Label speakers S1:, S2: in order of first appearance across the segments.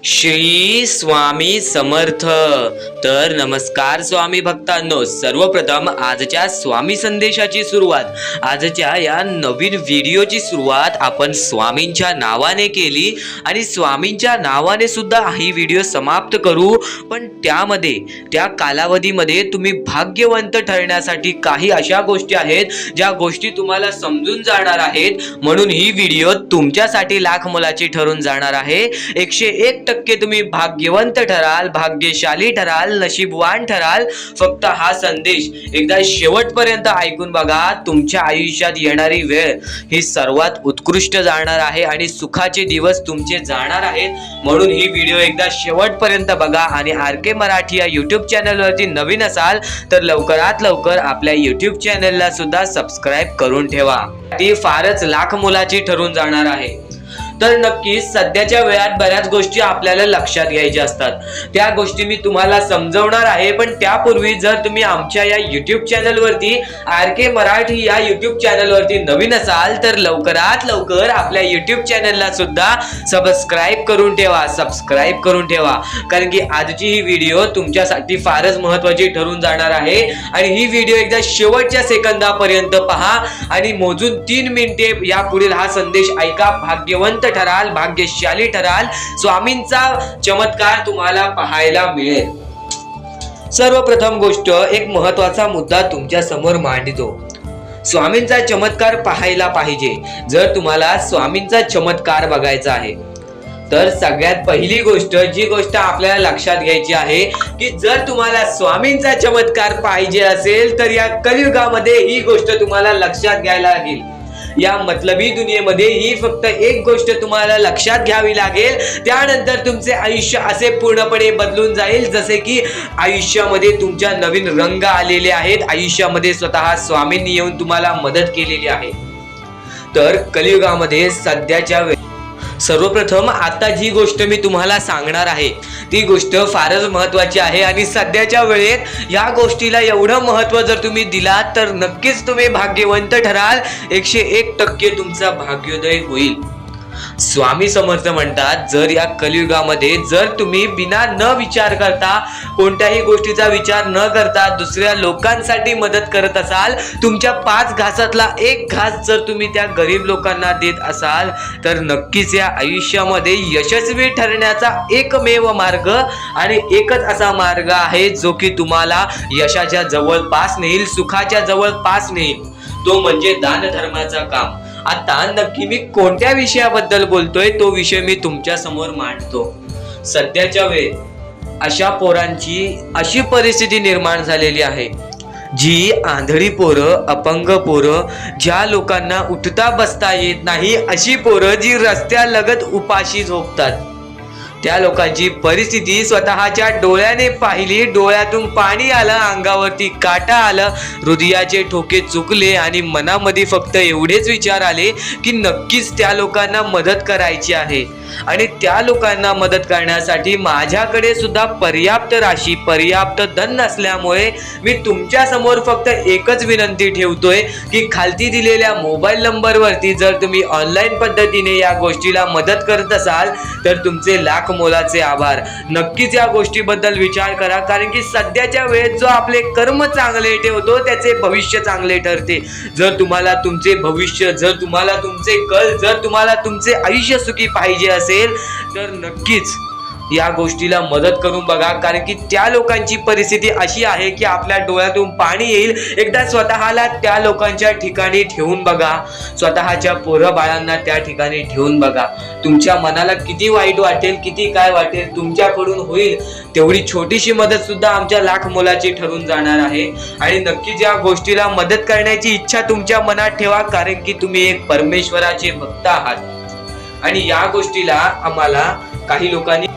S1: श्री स्वामी समर्थ। तर नमस्कार स्वामी भक्तांनो, सर्वप्रथम आजच्या स्वामी संदेशाची सुरुवात, आजच्या या नवीन व्हिडिओची सुरुवात आपण स्वामींच्या नावाने केली आणि स्वामींच्या नावाने सुद्धा ही व्हिडिओ समाप्त करू। पण त्यामध्ये त्या कालावधीमध्ये तुम्ही भाग्यवंत ठरण्यासाठी काही अशा गोष्टी आहेत ज्या गोष्टी तुम्हाला समजून जाणार आहेत, म्हणून ही व्हिडिओ तुमच्यासाठी लाख मोलाची ठरून जाणार आहे। 101% तुम्ही भाग्यवंत ठराल, भाग्यशाली ठराल, नशीबवान ठराल। फक्त हा संदेश एकदा शेवटपर्यंत ऐकून बघा। तुमच्या आयुष्यात येणारी वेळ ही सर्वात उत्कृष्ट जाणार आहे आणि सुखाचे दिवस तुमचे जाणार आहेत, म्हणून ही व्हिडिओ एकदा शेवटपर्यंत बघा। आणि RK मराठी या YouTube चॅनलवरती नवीन असाल तर लवकरात लवकर आपल्या YouTube चॅनलला सुद्धा सबस्क्राईब करून ठेवा। ती फारच लाख मोलाची ठरून जाणार आहे। तर नक्कीच सध्याच्या वेळात बऱ्याच गोष्टी आपल्याला लक्षात घ्यायच्या असतात, त्या गोष्टी मी तुम्हाला समजवणार आहे। पण त्यापूर्वी जर तुम्ही आमच्या या YouTube चॅनलवरती RK मराठी या YouTube चॅनलवरती नवीन असाल तर लवकरात लवकर आपल्या YouTube चॅनलला सुद्धा सबस्क्राईब करून ठेवा, कारण की आजची ही व्हिडिओ तुमच्यासाठी फारच महत्त्वाची ठरून जाणार आहे। आणि ही व्हिडिओ एकदा शेवटच्या सेकंदापर्यंत पहा आणि मोजून 3 मिनिटे या पुढील हा संदेश ऐका। भाग्यवंत ठराल, भाग्यशाली ठराल, स्वामींचा चमत्कार तुम्हाला पाहायला मिळेल। सर्वप्रथम गोष्ट, एक महत्त्वाचा मुद्दा तुमच्या समोर मांडतो। स्वामींचा चमत्कार पाहायला पाहिजे। जर तुम्हाला स्वामींचा चमत्कार बघायचा आहे तर सगळ्यात पहिली गोष्ट, जी गोष्ट आपल्याला लक्षात घ्यायची आहे की जर तुम्हाला स्वामींचा चमत्कार पाहिजे असेल तर या कलियुगामध्ये ही गोष्ट तुम्हाला लक्षात घ्यायला लागेल। या मतलबी दुनियेमध्ये ही फक्त एक गोष्ट तुम्हाला लक्षात घ्यावी लागेल, त्यानंतर तुमचे आयुष्य असे पूर्णपणे बदलून जाईल जसे की आयुष्यामध्ये तुमच्या नवीन रंग आलेले आहेत। आयुष्यामध्ये स्वतः स्वामींनी येऊन तुम्हाला मदत केलेली आहे। तर कलियुगामध्ये सध्याच्या सर्वप्रथम आता जी गोष्ट मी तुम्हाला सांगणार आहे ती गोष्ट फारच महत्त्वाची आहे आणि सध्याच्या वेळेत या गोष्टीला एवढं महत्त्व जर तुम्ही दिलात तर नक्कीच तुम्ही भाग्यवंत ठराल। 101% तुमचा भाग्योदय होईल। स्वामी समर्थ म्हणतात, जर या कलियुगामध्ये जर तुम्ही बिना न विचार करता, कोणत्याही गोष्टीचा विचार न करता दुसऱ्या लोकांसाठी मदत करत असाल, तुमच्या 5 घासातला 1 घास जर तुम्ही त्या गरीब लोकांना देत असाल तर नक्कीच या आयुष्यामध्ये यशस्वी ठरण्याचा एकमेव मार्ग आणि एकच असा मार्ग आहे जो की तुम्हाला यशाच्या जवळपास नेईल, सुखाच्या जवळपास नेईल, तो म्हणजे दान धर्माचा काम। आता नक्की मी कोणत्या विषयाबद्दल बोलतोय तो विषय मी तुमच्या समोर मांडतो। सध्याच्या वेळेत अशा पोरांची अशी परिस्थिती निर्माण झालेली आहे जी आंधळी पोरं, अपंग पोरं, ज्या लोकांना उठता बसता येत नाही अशी पोरं जी रस्त्यालगत उपाशी झोपतात, त्या लोकांची परिस्थिती स्वतःच्या डोळ्याने पाहिली। डोळ्यातून पाणी आलं, अंगावरती काटा आलं, हृदयाचे ठोके चुकले आणि मनामध्ये फक्त एवढेच विचार आले की नक्कीच त्या लोकांना मदत करायची आहे। आणि त्या लोकांना मदत करण्यासाठी माझ्याकडे सुद्धा पर्याप्त राशी, पर्याप्त धन नसल्यामुळे मी तुमच्या समोर फक्त एकच विनंती ठेवतोय की खालती दिलेल्या मोबाईल नंबरवरती जर तुम्ही ऑनलाईन पद्धतीने या गोष्टीला मदत करत असाल तर तुमचे लाख मोलाचे आभार। नक्कीच या गोष्टीबद्दल विचार करा, कारण की सध्याच्या वेळेत जो आपले कर्म चांगले ठेवतो त्याचे भविष्य चांगले ठरते। जर तुम्हाला तुमचे भविष्य, जर तुम्हाला तुमचे कल, जर तुम्हाला तुमचे आयुष्य सुखी पाहिजे असेल तर नक्कीच या गोष्टीला मदत करून बघा, कारण की त्या लोकांची परिस्थिती अशी आहे की आपल्या डोळ्यातून पाणी येईल। एकदा स्वतःला त्या लोकांच्या ठिकाणी ठेवून बघा, स्वतःच्या पोरं बाळांना त्या ठिकाणी ठेवून बघा। तुमच्या मनाला किती वाईट वाटेल, किती काय वाटेल, तुमच्याकडून होईल तेवढी छोटीशी मदत सुद्धा आमच्या लाख मोलाची ठरून जाणार आहे। आणि नक्कीच या गोष्टीला मदत करण्याची इच्छा तुमच्या मनात ठेवा, कारण की तुम्ही एक परमेश्वराचे भक्त आहात। आणि या गोष्टीला आम्हाला काही लोकांनी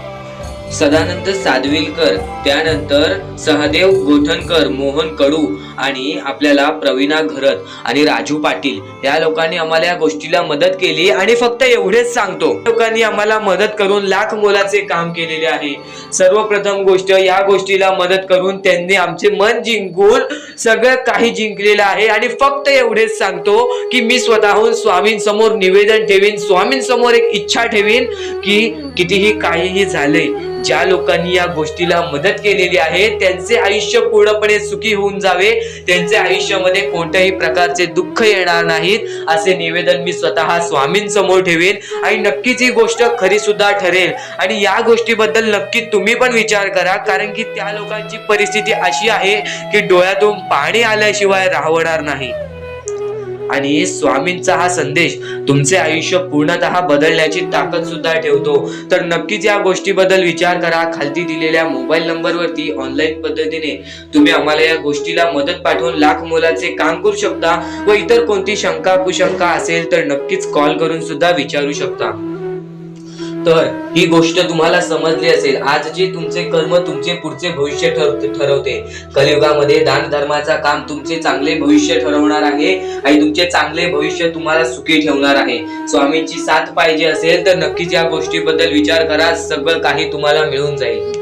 S1: सदानंद सादविलकर, त्यानंतर सहदेव गोठणकर, मोहन कडू आणि आपल्याला प्रवीणा घरत आणि राजू पाटील या लोकांनी आम्हाला या गोष्टीला मदत केली. आणि फक्त एवढेच सांगतो, लोकांनी आम्हाला मदत करून लाख मोलाचे काम केलेले आहे. सर्वप्रथम गोष्ट, या गोष्टीला मदत करून त्यांनी आमचे मन जिंकून सगळं काही जिंकलेलं आहे. आणि फक्त एवढेच सांगतो की मी स्वतःहून स्वामींसमोर निवेदन ठेवीन, स्वामींसमोर एक इच्छा ठेवीन की कितीही काहीही झाले, ज्या लोकांनी या गोष्टीला मदत केलेली आहे त्यांचे आयुष्य पूर्णपणे सुखी होऊन जावे, त्यांच्या आयुष्यामध्ये कोणत्याही प्रकारचे दुःख येणार नाहीत, असे निवेदन मी स्वतः स्वामींसमोर ठेवेन. आणि नक्कीच ही गोष्ट खरी सुद्धा ठरेल. आणि या गोष्टीबद्दल नक्की तुम्ही पण विचार करा, कारण की त्या लोकांची परिस्थिती अशी आहे की डोळ्यातून पाणी आल्याशिवाय राहणार नाही. आणि स्वामींचा हा संदेश तुमचे आयुष्य पूर्णतः बदलण्याची ताकद सुद्धा ठेवतो. तर नक्कीच या गोष्टीबद्दल विचार करा. खालती दिलेल्या मोबाईल नंबरवरती ऑनलाईन पद्धतीने तुम्ही आम्हाला या गोष्टीला मदत पाठवून लाख मोलाचे काम करू शकता. व इतर कोणती शंका कुशंका असेल तर नक्कीच कॉल करून सुद्धा विचारू शकता. तर ही गोष्ट तुम्हाला समजली असेल. आज जे तुमचे कर्म तुमचे पुढचे भविष्य ठरवते. कलियुगामध्ये दान धर्माचा काम तुमचे चांगले भविष्य ठरवणार आहे आणि तुमचे चांगले भविष्य तुम्हाला सुखी ठेवणार आहे. स्वामींची साथ पाहिजे असेल तर नक्कीच या गोष्टीबद्दल विचार करा, सगळं काही तुम्हाला मिळून जाईल.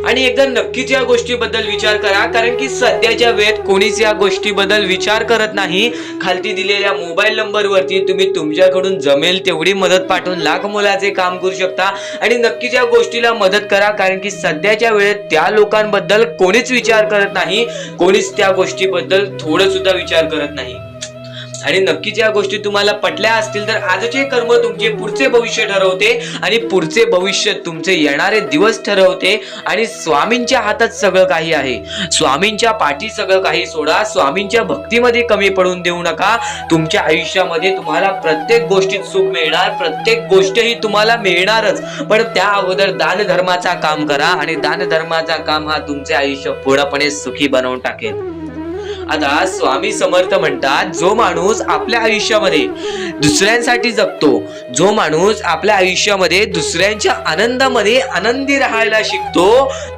S1: आणि एकदा नक्कीच या गोष्टीबद्दल विचार करा, कारण की सध्याच्या वेळेत कोणीच या गोष्टीबद्दल विचार करत नाही. खालती दिलेल्या मोबाईल नंबरवरती तुम्ही तुमच्याकडून जमेल तेवढी मदत पाठवून लाख मोलाचे काम करू शकता. आणि नक्कीच या गोष्टीला मदत करा, कारण की सध्याच्या वेळेत त्या लोकांबद्दल कोणीच विचार करत नाही, कोणीच त्या गोष्टीबद्दल थोडं सुद्धा विचार करत नाही. आणि नक्कीच या गोष्टी तुम्हाला पटल्या असतील तर आजचे कर्म तुमचे पुढचे भविष्य ठरवते आणि पुढचे भविष्य तुमचे येणारे दिवस ठरवते. आणि स्वामींच्या हातात सगळं काही आहे. स्वामींच्या पाठी सगळं काही सोडा. स्वामींच्या भक्तीमध्ये कमी पडून देऊ नका. तुमच्या आयुष्यामध्ये तुम्हाला प्रत्येक गोष्टीत सुख मिळणार, प्रत्येक गोष्ट ही तुम्हाला मिळणारच. पण त्या अगोदर दान धर्माचा काम करा आणि दान धर्माचा काम हा तुमचे आयुष्य पूर्णपणे सुखी बनवून टाकेल. आता स्वामी समर्थ म्हणतात, जो माणूस आपल्या आयुष्यामध्ये दुसऱ्यांसाठी जगतो, जो माणूस आपल्या आयुष्यामध्ये दुसऱ्यांच्या आनंदामध्ये आनंदी राहायला शिकतो,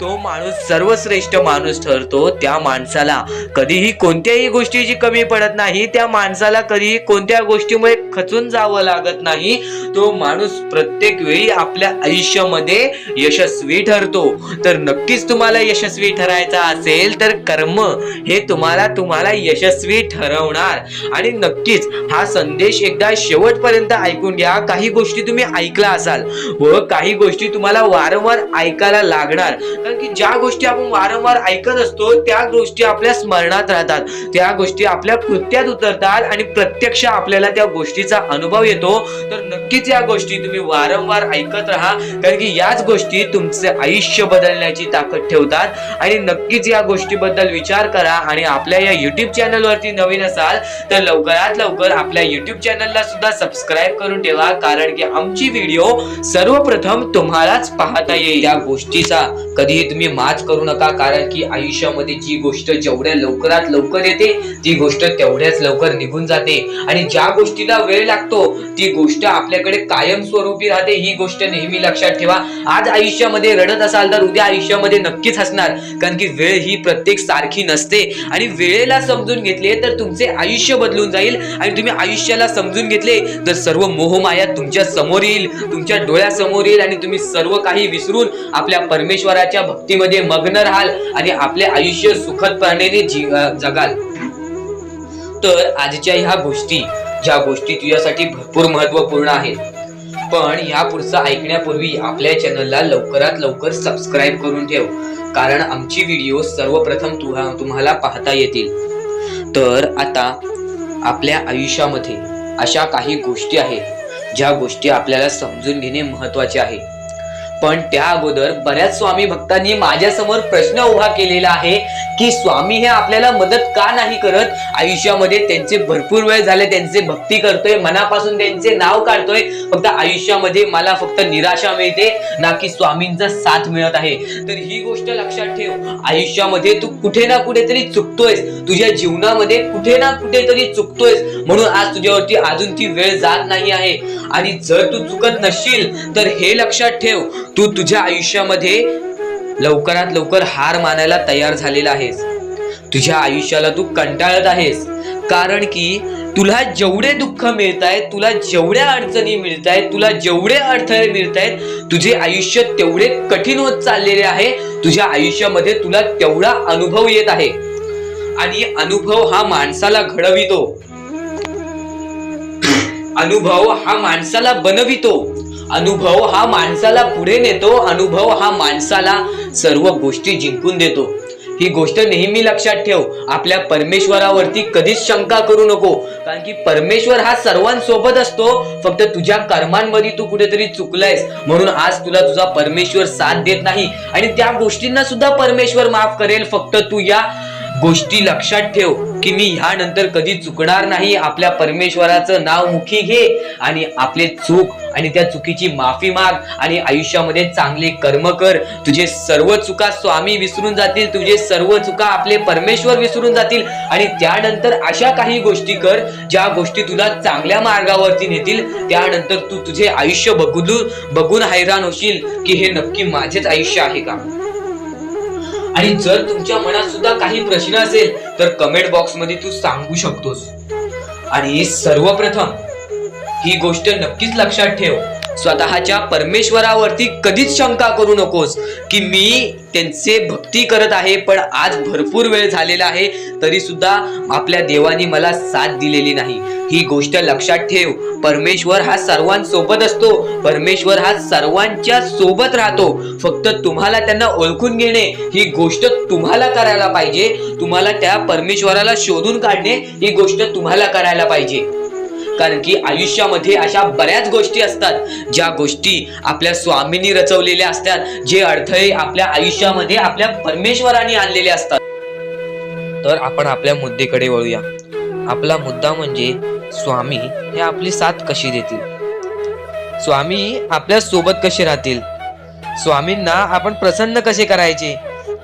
S1: तो माणूस सर्वश्रेष्ठ माणूस ठरतो. त्या माणसाला कधीही कोणत्याही गोष्टीची कमी पडत नाही. त्या माणसाला कधीही कोणत्या गोष्टीमुळे खचून जावं लागत नाही. तो माणूस प्रत्येक वेळी आपल्या आयुष्यामध्ये यशस्वी ठरतो. तर नक्कीच तुम्हाला यशस्वी ठरायचा असेल तर कर्म हे तुम्हाला यशस्वी ठरवणार. आणि नक्कीच हा संदेश एकदा शेवटपर्यंत ऐकून घ्या. काही गोष्टी तुम्ही ऐकला असाल व काही गोष्टी तुम्हाला वारंवार ऐकायला लागणार, कारण की ज्या गोष्टी आपण वारंवार ऐकत असतो त्या गोष्टी आपल्या स्मरणात राहतात, त्या गोष्टी आपल्या कृत्यात उतरतात आणि प्रत्यक्ष आपल्याला त्या गोष्टीचा अनुभव येतो. तर नक्कीच या गोष्टी तुम्ही वारंवार ऐकत राहा, कारण की याच गोष्टी तुमचे आयुष्य बदलण्याची ताकद ठेवतात. आणि नक्कीच या गोष्टीबद्दल विचार करा. आणि आपल्या या युट्यूब चॅनल वरती नवीन असाल तर लवकरात लवकर आपल्या युट्यूब चॅनलला सुद्धा सबस्क्राईब करून ठेवा, कारण की आमची व्हिडिओ सर्वप्रथम तुम्हालाच पाहता येईल. या गोष्टीचा कधीही तुम्ही माज करू नका, कारण की आयुष्यामध्ये जी गोष्ट जेवढ्या लवकरात लवकर येते ती गोष्ट तेवढ्याच लवकर निघून जाते. आणि ज्या गोष्टीला वेळ लागतो ती गोष्ट आपल्याकडे कायम स्वरूपी राहते. ही गोष्ट नेहमी लक्षात ठेवा. आज आयुष्यामध्ये रडत असाल तर उद्या आयुष्यामध्ये नक्कीच हसणार, कारण की वेळ ही प्रत्येक सारखी नसते. आणि वेळेला समजून घेतले तर तुमचे आयुष्य बदलून जाईल. आणि तुम्ही आयुष्याला समजून घेतले तर सर्व मोहमाया तुमच्या समोर येईल, तुमच्या डोळ्यासमोर येईल आणि तुम्ही सर्व काही विसरून आपल्या परमेश्वराच्या भक्तीमध्ये मग्न राहाल आणि आपले आयुष्य सुखदपणे जगाल. तर आजच्या ह्या गोष्टी, ज्या गोष्टी तुझ्यासाठी भरपूर महत्वपूर्ण आहेत, पण ह्या पुढचं ऐकण्यापूर्वी आपल्या चॅनलला लवकरात लवकर सबस्क्राईब करून ठेव, कारण आमची व्हिडिओ सर्वप्रथम तुम्हाला पाहता येतील. तर आता आपल्या आयुष्यामध्ये अशा काही गोष्टी आहेत ज्या गोष्टी आपल्याला समजून घेणे महत्वाचे आहे. पण त्या अगोदर बऱ्याच स्वामी भक्तांनी माझ्या समोर प्रश्न उभा केलेला आहे की स्वामी हे आपल्याला मदत का नाही करत. आयुष्यामध्ये त्यांचे भरपूर वेळ झाले, त्यांचे भक्ती करतोय, मनापासून त्यांचे नाव काढतोय, फक्त आयुष्यामध्ये मला फक्त निराशा मिळते, ना की स्वामींचा साथ मिळत आहे. तर ही गोष्ट लक्षात ठेव, आयुष्यामध्ये तू कुठे ना कुठेतरी चुकतोयस, तुझ्या जीवनामध्ये कुठे ना कुठेतरी चुकतोयस, म्हणून आज तुझ्यावरती अजून ती वेळ जात नाही आहे. आणि जर तू चुकत नसशील तर हे लक्षात ठेव, तू तुझ्या आयुष्यामध्ये लवकरात लवकर हार मानायला तयार झालेला आहेस. तुझ्या आयुष्याला तू कंटाळत आहेस, कारण की तुला जेवढे दुःख मिळत आहेत, तुला जेवढ्या अडचणी मिळत आहेत, तुला जेवढे अडथळे मिळत आहेत, तुझे आयुष्य तेवढे कठीण होत चाललेले आहे. तुझ्या आयुष्यामध्ये तुला तेवढा अनुभव येत आहे. आणि अनुभव हा माणसाला घडवितो, अनुभव हा माणसाला बनवितो, अनुभव हा माणसाला पुढे नेतो, अनुभव हा माणसाला सर्व गोष्टी जिंकून देतो. ही गोष्ट नेहमी लक्षात ठेव. आपल्या परमेश्वरावरती कधीच शंका करू नको, कारण की परमेश्वर हा सर्वांसोबत असतो. फक्त तुझ्या कर्मांमध्ये तू कुठेतरी चुकलायस म्हणून आज तुला तुझा परमेश्वर साथ देत नाही, आणि त्या गोष्टींना सुद्धा परमेश्वर माफ करेल. फक्त तू या गोष्टी लक्षात ठेव की मी ह्यानंतर कधी चुकणार नाही. आपल्या परमेश्वराचं नाव मुखी घे आणि आपले चूक आणि त्या चुकीची माफी माग आणि आयुष्यामध्ये चांगले कर्म कर. तुझे सर्व चुका स्वामी विसरून जातील, तुझे सर्व चुका आपले परमेश्वर विसरून जातील. आणि त्यानंतर अशा काही गोष्टी कर ज्या गोष्टी तुला चांगल्या मार्गावरती नेतील. त्यानंतर तू तुझे आयुष्य बघून हैराण होशील की हे नक्की माझेच आयुष्य आहे का. आणि जर तुमच्या मनात सुद्धा काही प्रश्न असेल तर कमेंट बॉक्स मध्ये तू सांगू शकतोस. आणि सर्वप्रथम ही गोष्ट नक्कीच लक्षात ठेव, स्वतःच्या परमेश्वरावरती कधीच शंका करू नकोस की मी त्यांचे भक्ती करत आहे पण आज भरपूर वेळ झालेला आहे तरी सुद्धा आपल्या देवानी मला साथ दिलेली नाही. ही गोष्ट लक्षात ठेव. परमेश्वर हा सर्वांसोबत असतो, परमेश्वर हा सर्वांच्या सोबत राहतो. फक्त तुम्हाला त्यांना ओळखून घेणे ही गोष्ट तुम्हाला करायला पाहिजे. तुम्हाला त्या परमेश्वराला शोधून काढणे ही गोष्ट तुम्हाला करायला पाहिजे. कारण की आयुष्यामध्ये अशा बऱ्याच गोष्टी असतात ज्या गोष्टी आपल्या स्वामींनी रचवलेल्या असतात, जे अडथळे आपल्या आयुष्यामध्ये आपल्या परमेश्वराने आणलेले असतात. तर आपण आपल्या मुद्द्याकडे वळूया. आपला मुद्दा म्हणजे स्वामी हे आपली साथ कशी देतील, स्वामी आपल्या सोबत कसे राहतील, स्वामींना आपण प्रसन्न कसे करायचे.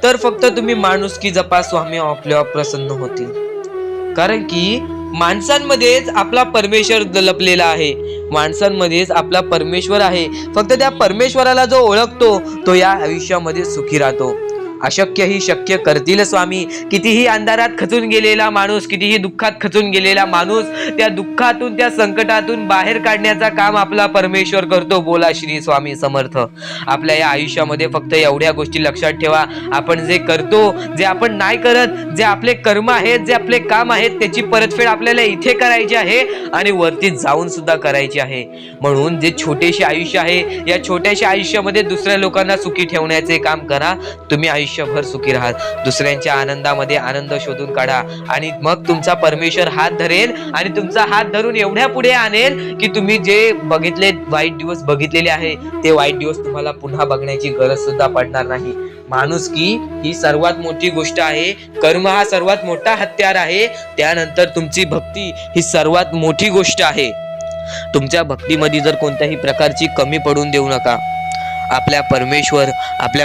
S1: तर फक्त तुम्ही माणुसकी जपा, स्वामी आपल्यावर प्रसन्न होतील. कारण की माणसांमध्येच आपला परमेश्वर लपलेला आहे, माणसांमध्येच आपला परमेश्वर आहे. फक्त त्या परमेश्वराला जो ओळखतो तो या आयुष्यामध्ये सुखी राहतो. अशक्य ही शक्य करतील स्वामी. कितीही अंधारात खचून गेलेला माणूस, कितीही दुःखात खचून गेलेला माणूस त्या दुःखातून त्या संकटातून बाहेर काढण्याचा काम आपला परमेश्वर करतो. बोला श्री स्वामी समर्थ. आपल्या या आयुष्यामध्ये फक्त एवढ्या गोष्टी लक्षात ठेवा, आपण जे करतो, जे आपण नाही करत, जे आपले कर्म आहेत, जे आपले काम आहेत त्याची परतफेड आपल्याला इथे करायची आहे आणि वरती जाऊन सुद्धा करायची आहे. म्हणून जे छोटेसे आयुष्य आहे या छोट्याशा आयुष्यामध्ये दुसऱ्या लोकांना सुखी ठेवण्याचे काम करा. तुम्ही आयुष्यभर सुखी राहा. दुसऱ्यांच्या आनंदामध्ये आनंद शोधून काढा आणि मग तुमचा परमेश्वर हात धरेल आणि तुमचा हात धरून एवढ्या पुढे आणेल की तुम्ही जे बघितले वाईट दिवस बघितलेले आहे ते वाईट दिवस तुम्हाला पुन्हा बघण्याची गरज सुद्धा पडणार नाही. माणुसकी ही सर्वात मोठी गोष्ट आहे. कर्म हा सर्वात मोठा हत्यार आहे. त्यानंतर तुमची भक्ती ही सर्वात मोठी गोष्ट आहे. तुमच्या भक्तीमध्ये जर कोणत्याही प्रकारची कमी पडून देऊ नका. आपल्या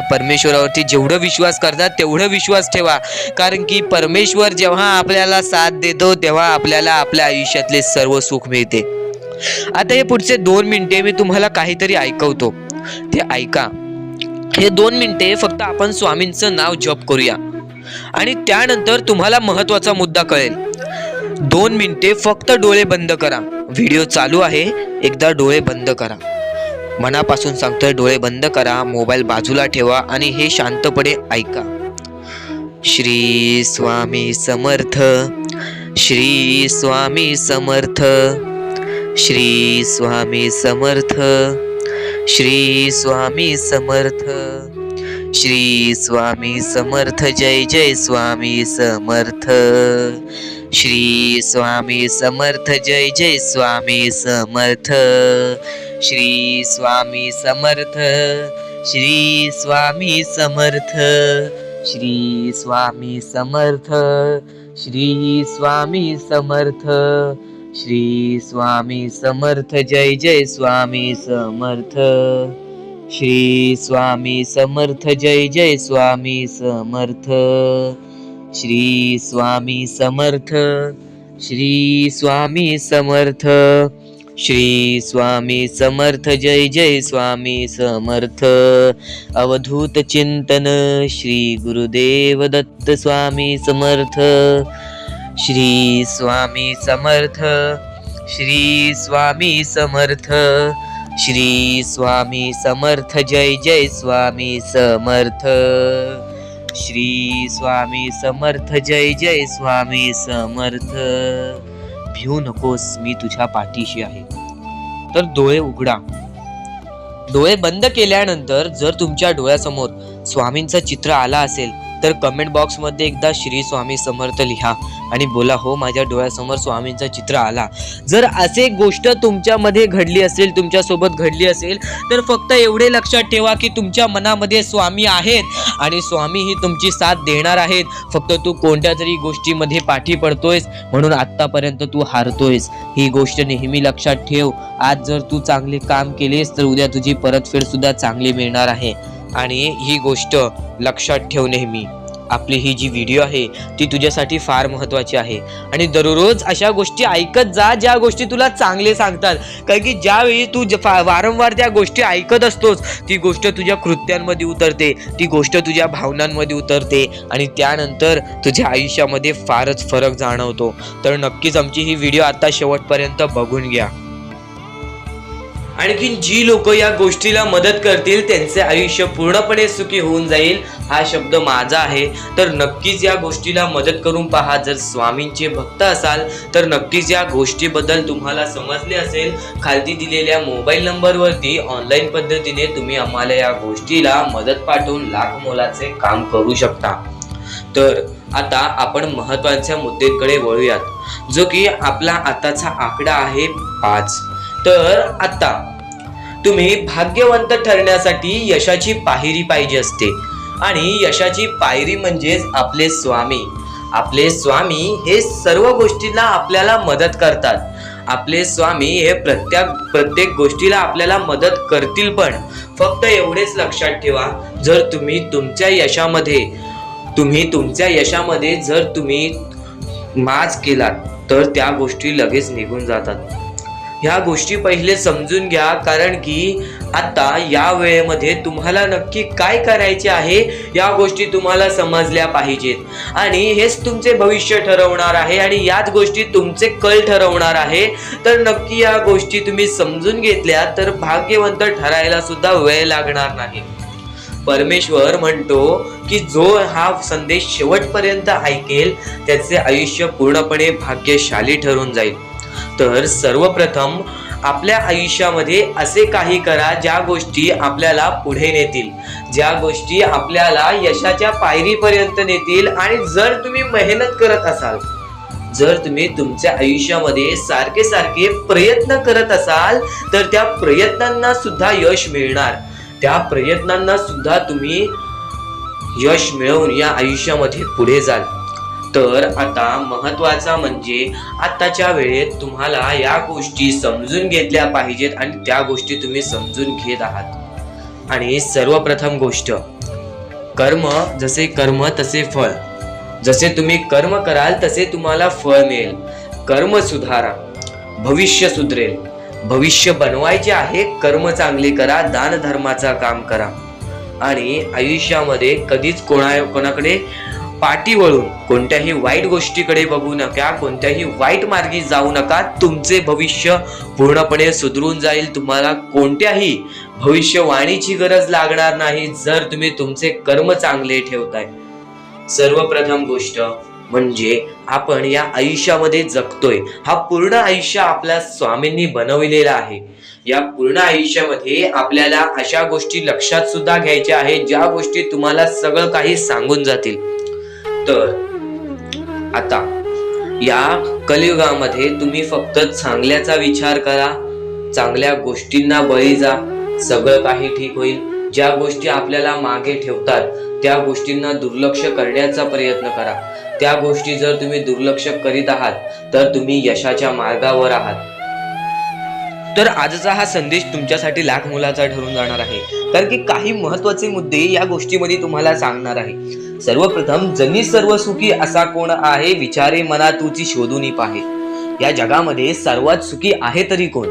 S1: परमेश्वरावरती जेवढं विश्वास करतात तेवढं विश्वास ठेवा. कारण की परमेश्वर जेव्हा आपल्याला साथ देतो तेव्हा आपल्याला आपल्या आयुष्यातले सर्व सुख मिळते. आता हे पुढचे 2 मिनिटे मी तुम्हाला काहीतरी ऐकवतो, ते ऐका. हे 2 मिनिटे फक्त आपण स्वामींचं नाव जप करूया आणि त्यानंतर तुम्हाला महत्वाचा मुद्दा कळेल. 2 मिनिटे फक्त डोळे बंद करा. व्हिडिओ चालू आहे, एकदा डोळे बंद करा. मनापासून सांगतोय, डोळे बंद करा, मोबाईल बाजूला ठेवा आणि हे शांतपणे ऐका. श्री स्वामी समर्थ, श्री स्वामी समर्थ, श्री स्वामी समर्थ, श्री स्वामी समर्थ, श्री स्वामी समर्थ. जय जय स्वामी समर्थ. श्री स्वामी समर्थ. जय जय स्वामी समर्थ. श्री स्वामी समर्थ. श्री स्वामी समर्थ. श्री स्वामी समर्थ. श्री स्वामी समर्थ. श्री स्वामी समर्थ. जय जय स्वामी समर्थ. श्री स्वामी समर्थ. जय जय स्वामी समर्थ. श्री स्वामी समर्थ. श्री स्वामी समर्थ. श्री स्वामी समर्थ जय जय स्वामी समर्थ अवधूत चिंतन श्री गुरुदेव दत्त स्वामी समर्थ श्री स्वामी समर्थ श्री स्वामी समर्थ श्री स्वामी समर्थ जय जय स्वामी समर्थ श्री स्वामी समर्थ जय जय स्वामी समर्थ भिऊ नकोस, मी तुझ्या पाठीशी आहे. तर डोळे उघडा. डोळे बंद केल्यानंतर जर तुमच्या डोळ्यासमोर स्वामींचं चित्र आला असेल तर कमेंट बॉक्स मध्ये एकदा श्री स्वामी समर्थ लिहा आणि बोला, हो माझ्या डोळ्यासमोर स्वामींचं चित्र आला. जर असे गोष्ट तुमच्यामध्ये घडली असेल, तुमच्या सोबत घडली असेल, तर फक्त एवढे लक्षात ठेवा की तुमच्या मनामध्ये स्वामी आहेत आणि स्वामी ही तुमची साथ देणार आहेत. फक्त तू कोणत्या तरी गोष्टीमध्ये पाठी पडतोयस म्हणून आतापर्यंत तू हारतोयस. ही गोष्ट नेहमी लक्षात ठेव. आज जर तू चांगले काम केलेस तर उद्या तुझी परतफेड सुद्धा चांगली मिळणार आहे. आणि ही गोष्ट लक्षात ठेव नेहमी. आपली ही जी व्हिडिओ आहे ती तुझ्यासाठी फार महत्त्वाची आहे आणि दररोज अशा गोष्टी ऐकत जा ज्या गोष्टी तुला चांगले सांगतात. कारण की ज्यावेळी तू वारंवार त्या गोष्टी ऐकत असतोस ती गोष्ट तुझ्या कृत्यांमध्ये उतरते, ती गोष्ट तुझ्या भावनांमध्ये उतरते आणि त्यानंतर तुझ्या आयुष्यामध्ये फारच फरक जाणवतो. तर नक्कीच आमची ही व्हिडिओ आता शेवटपर्यंत बघून घ्या. आणखी जी लोक या गोष्टीला मदत करतील त्यांचे आयुष्य पूर्णपणे सुखी होऊन जाईल हा शब्द माझा आहे. तर नक्कीच या गोष्टीला मदत करून पहा. जर स्वामींचे भक्त असाल तर नक्कीच या गोष्टीबद्दल तुम्हाला समजले असेल. खाली दिलेल्या मोबाईल नंबरवरती ऑनलाईन पद्धतीने तुम्ही आम्हाला या गोष्टीला मदत पाठवून लाख मोलाचे काम करू शकता. तर आता आपण महत्त्वाच्या मुद्द्याकडे वळूयात, जो की आपला आताचा आकडा आहे 5. तर आता तुम्ही भाग्यवंत ठरण्यासाठी यशाची पायरी पाहिजे असते आणि यशाची पायरी म्हणजेच आपले स्वामी. आपले स्वामी हे सर्व गोष्टीला आपल्याला मदत करतात. आपले स्वामी हे प्रत्येक गोष्टीला आपल्याला मदत करतील. पण फक्त एवढेच लक्षात ठेवा, जर तुम्ही तुमच्या यशामध्ये जर तुम्ही माज केलात तर त्या गोष्टी लगेच निघून जातात. ह्या गोष्टी पहिले समजून घ्या. कारण की आता या वेळेमध्ये तुम्हाला नक्की काय करायचे आहे या गोष्टी तुम्हाला समजल्या पाहिजेत आणि हेच तुमचे भविष्य ठरवणार आहे आणि याच गोष्टी तुमचे कल ठरवणार आहे. तर नक्की या गोष्टी तुम्ही समजून घेतल्या तर भाग्यवंत ठरायला सुद्धा वेळ लागणार नाही. परमेश्वर म्हणतो की जो हा संदेश शेवटपर्यंत ऐकेल त्याचे आयुष्य पूर्णपणे भाग्यशाली ठरून जाईल. तर सर्वप्रथम आपल्या आयुष्यामध्ये असे काही करा ज्या गोष्टी आपल्याला पुढे नेतील, ज्या गोष्टी आपल्याला यशाच्या पायरीपर्यंत नेतील. आणि जर तुम्ही मेहनत करत असाल, जर तुम्ही तुमच्या आयुष्यामध्ये सारखे प्रयत्न करत असाल तर त्या प्रयत्नांना सुद्धा यश मिळणार. त्या प्रयत्नांना सुद्धा तुम्ही यश मिळवून या आयुष्यामध्ये पुढे जाल. तर आता महत्वाचा म्हणजे आताच्या वेळेत तुम्हाला या गोष्टी समजून घेतल्या पाहिजेत आणि त्या गोष्टी तुम्ही समजून घेत आहात. आणि सर्वप्रथम गोष्ट, कर्म जसे कर्म तसे फळ. जसे तुम्ही कर्म कराल तसे तुम्हाला फळ मिळेल. कर्म सुधारा, भविष्य सुधरेल. भविष्य बनवायचे आहे, कर्म चांगले करा, दान धर्माचा काम करा आणि आयुष्यामध्ये कधीच कोणाकडे पाठी वळून कोणत्याही वाईट गोष्टीकडे बघू नका, कोणत्याही वाईट मार्गी जाऊ नका. तुमचे भविष्य पूर्णपणे सुधरून जाईल. तुम्हाला कोणत्याही भविष्यवाणीची गरज लागणार नाही जर तुम्ही तुमचे कर्म चांगले ठेवताय. सर्वप्रथम गोष्ट म्हणजे आपण या आयुष्यामध्ये जगतोय, हा पूर्ण आयुष्य आपल्या स्वामींनी बनविलेला आहे. या पूर्ण आयुष्यामध्ये आपल्याला अशा गोष्टी लक्षात सुद्धा घ्यायच्या आहेत ज्या गोष्टी तुम्हाला सगळं काही सांगून जातील. तर आता या कलियुगामध्ये तुम्ही फक्त चांगल्याचा विचार करा, चांगल्या गोष्टींना बळी जा, सगळं काही ठीक होईल. ज्या गोष्टी आपल्याला मागे ठेवतात त्या गोष्टींना दुर्लक्ष करण्याचा प्रयत्न करा. त्या गोष्टी जर तुम्ही दुर्लक्ष करीत आहात तर तुम्ही यशाच्या मार्गावर आहात. तर आजचा हा संदेश तुमच्यासाठी लाख मोलाचा ठरून जाणार आहे, कारण की काही महत्त्वाचे मुद्दे या गोष्टीमध्ये तुम्हाला सांगणार आहे. सर्वप्रथम, जनी सर्व सुखी असा कोण आहे, विचारे मना तुची शोधून पाहे. या जगामध्ये सर्वात सुखी आहे तरी कोण?